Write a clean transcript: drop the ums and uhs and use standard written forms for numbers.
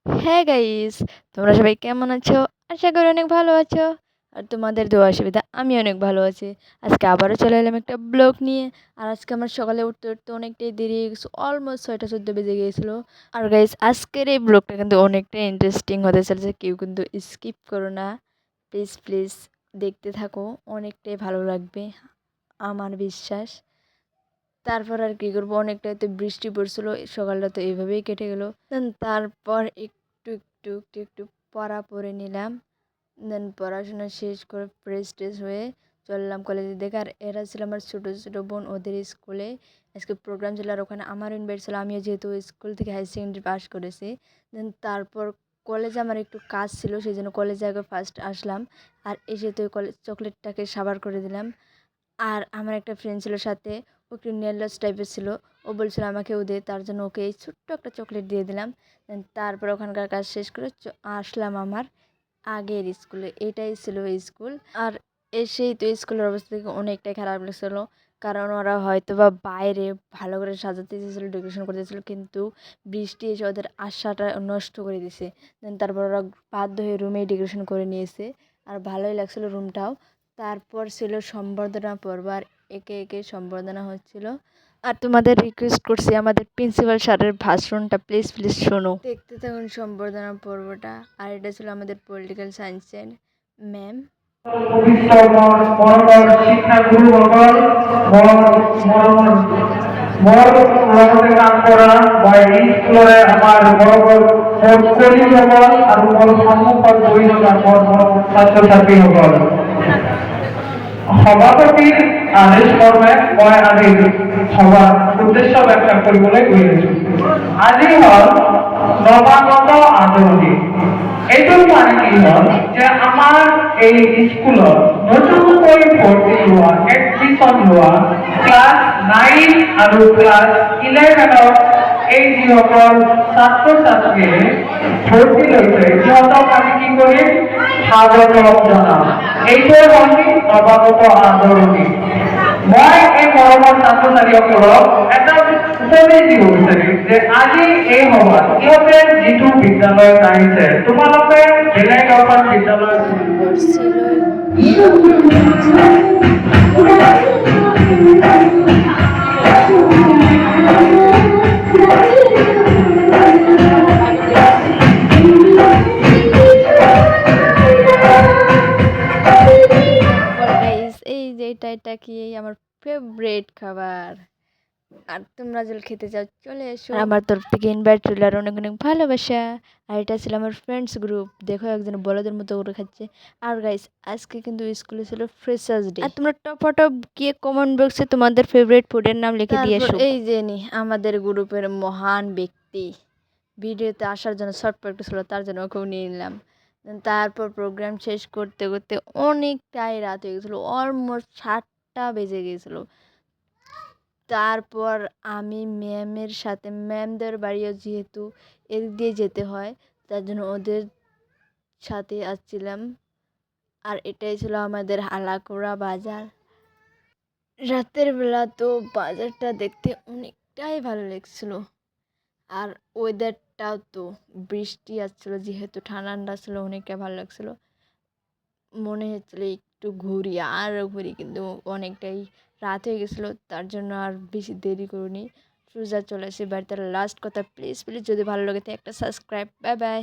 হ্যাঁ গাইস, তোমরা সবাই কেমন আছো? আশা করি অনেক ভালো আছো। আর তোমাদের দোয়া সুবিধা আমি অনেক ভালো আছি। আজকে আবারও চলে এলাম একটা ব্লগ নিয়ে। আর আজকে আমার সকালে উঠতে উঠতে অনেকটাই দেরি হয়ে গেছে, অলমোস্ট 6টা 14 বেজে গিয়েছিল। আর গাইস, আজকের এই ব্লগটা কিন্তু অনেকটা ইন্টারেস্টিং হতে চলেছে, কেউ কিন্তু স্কিপ করো না। প্লিজ প্লিজ দেখতে থাকো, অনেকটাই ভালো লাগবে আমার বিশ্বাস। তারপর আর কি করবো, অনেকটাই তো বৃষ্টি পড়ছিল, সকালটা তো এইভাবেই কেটে গেল। দেন তারপর একটু একটু একটু একটু পড়া পড়ে নিলাম। দেন পড়াশোনা শেষ করে ফ্রেশ ট্রেশ হয়ে চললাম কলেজে দেখে। আর এরা ছিল আমার ছোটো ছোটো বোন, ওদের স্কুলে আজকে প্রোগ্রাম ছিল, আর ওখানে আমারও ইনভাইট ছিল। আমিও যেহেতু স্কুল থেকে হায়ার সেকেন্ডারি পাস করেছি, দেন তারপর কলেজে আমার একটু কাজ ছিল, সেই জন্য কলেজে আগে ফার্স্ট আসলাম। আর এসে তো কলেজ চকলেটটাকে সাবার করে দিলাম। আর আমার একটা ফ্রেন্ড ছিল সাথে, ও একটু নেলস টাইপের ছিল। ও বলছিল আমাকে ও দে, তার জন্য ওকে এই ছোট্ট একটা চকলেট দিয়ে দিলাম। তারপর ওখানকার কাজ শেষ করে আসলাম আমার আগের স্কুলে। এটাই ছিল স্কুল। আর এসেই তো স্কুলের অবস্থা থেকে অনেকটাই খারাপ লাগছিল, কারণ ওরা হয়তো বা বাইরে ভালো করে সাজাতে চেয়েছিল, ডেকোরেশন করতে চেয়েছিল, কিন্তু বৃষ্টি এসে ওদের আশাটা নষ্ট করে দিছে। দেন তারপর ওরা বাধ্য হয়ে রুমেই ডেকোরেশন করে নিয়েছে। আর ভালোই লাগছিল রুমটাও। তারপর ছিল সম্বর্ধনা পর্ব, আর একে একে সম্বর্ধনা হচ্ছিল। আর তোমাদের রিকোয়েস্ট করছি আমাদের প্রিন্সিপাল স্যারের ভাষণটা প্লিজ প্লিজ শোনো। দেখতে থাকুন সম্বর্ধনা পর্বটা। আর এটা ছিল আমাদের পলিটিক্যাল সায়েন্সের ম্যাম। সভাপতির আদেশ কর্মে মই আজি সভার উদ্দেশ্য ব্যাখ্যা কৰিবলৈ গৈ আছো। আজি হল নৱাগত আদৰণি। এইটো মানে কি হল যে আমাৰ এই স্কুলত নতুনকৈ ভৰ্তি হোৱা, এডমিশ্যন লোৱা ক্লাছ 9 আৰু ক্লাছ 11 এই যিসকল ছাত্ৰ ছাত্ৰীয়ে ভৰ্তি লৈছে, সিহঁতক আমি কি কৰিম, স্বাগতম জনাম। এইটোৱে হ'ল নৱাগত আদৰণি। মই এই মৰমৰ ছাত্ৰ ছাত্ৰীসকলক এটা উপদেশ দিব বিচাৰিম যে আজি এই সভাত সিহঁতে যিটো বিদ্যালয়ত আহিছে, তোমালোকে বেলেগ এখন বিদ্যালয়ত তারপর ছিল গাইস, এই যে এটা কি আমার ফেভারিট খাবার। আর তোমরা যদি খেতে চাও চলে এসো। আর আমার তরফ থেকে ইনভাইট রইল, আর অনেক অনেক ভালোবাসা। আর এটা ছিল আমার ফ্রেন্ডস গ্রুপ, দেখো একজন বড়দের মতো করে খাচ্ছে। আর গাইস, আজকে কিন্তু স্কুলে ছিল ফ্রেশার্স ডে। আর তোমরা টপ গিয়ে কমেন্ট বক্সে তোমাদের ফেভারিট ফুডের নাম লিখে দিয়ে এসো। এই যে নি আমাদের গ্রুপের মহান ব্যক্তি ভিডিওতে আসার জন্য শর্টকাট ছিল, তার জন্য ওকেও নিয়ে নিলাম। তারপর প্রোগ্রাম শেষ করতে করতে অনেকটাই রাত হয়ে গেছিলো, অলমোস্ট 7টা বেজে গিয়েছিলো। তারপর আমি ম্যামের সাথে, ম্যামদের বাড়িও যেহেতু এদিক দিয়ে যেতে হয়, তার জন্য ওদের সাথে আসছিলাম। আর এটাই ছিল আমাদের হালাকুড়া বাজার। রাতের বেলা তো বাজারটা দেখতে অনেকটাই ভালো লাগছিল। আর ওয়েদারটাও তো বৃষ্টি আসছিল, যেহেতু ঠান্ডা ছিল, অনেকটা ভালো লাগছিল। মনে হচ্ছিল একটু ঘুরি আর ঘুরি, কিন্তু অনেকটাই রাত হয়ে গেছিলো, তার জন্য আর বেশি দেরি করিনি, সোজা চলে আসি বাড়িতে। লাস্ট কথা, প্লিজ প্লিজ যদি ভালো লাগে তো একটা সাবস্ক্রাইব। Bye bye.